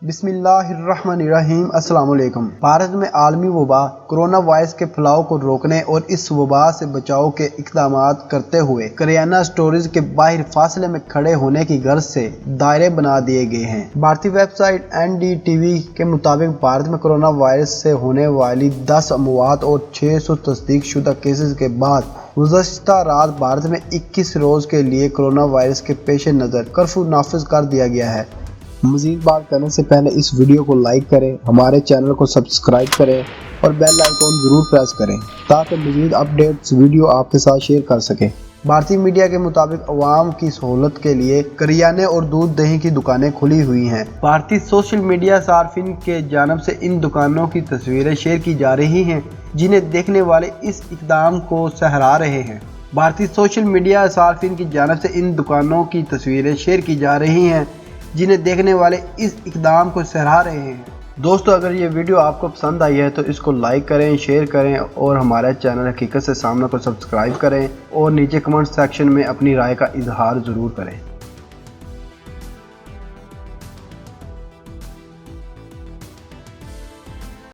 बिस्मिल्लाहिर्रहमानिर्रहीम। अस्सलाम वालेकुम। भारत में आलमी वबा कोरोना वायरस के फैलाव को रोकने और इस वबा से बचाव के इक़दाम करते हुए करियाना स्टोर्स के बाहर फासले में खड़े होने की गर्ज से दायरे बना दिए गए हैं। भारतीय वेबसाइट NDTV के मुताबिक भारत में कोरोना वायरस से होने वाली 10 अमवात और 600 तस्दीक शुदा केसेस के बाद गुज़श्ता रात भारत में 21 रोज़ के लिए कोरोना वायरस के पेश नज़र कर्फ्यू नाफिज कर दिया गया है। मज़ीद बात करने से पहले इस वीडियो को लाइक करें, हमारे चैनल को सब्सक्राइब करें और बेल आइकॉन ज़रूर प्रेस करें ताकि मज़ीद अपडेट्स वीडियो आपके साथ शेयर कर सकें। भारतीय मीडिया के मुताबिक अवाम की सहूलत के लिए करियाने और दूध दही की दुकानें खुली हुई हैं। भारतीय सोशल मीडिया सार्फिन के जानब से इन दुकानों की तस्वीरें शेयर की जा रही हैं जिन्हें देखने वाले इस इक़दाम को सराह रहे हैं। भारतीय सोशल मीडिया सार्फिन की जानब से इन दुकानों की तस्वीरें शेयर की जा रही हैं जिन्हें देखने वाले इस इक़दाम को सराह रहे हैं। दोस्तों, अगर ये वीडियो आपको पसंद आई है तो इसको लाइक करें, शेयर करें और हमारे चैनल हकीकत से सामने को सब्सक्राइब करें और नीचे कमेंट सेक्शन में अपनी राय का इजहार ज़रूर करें।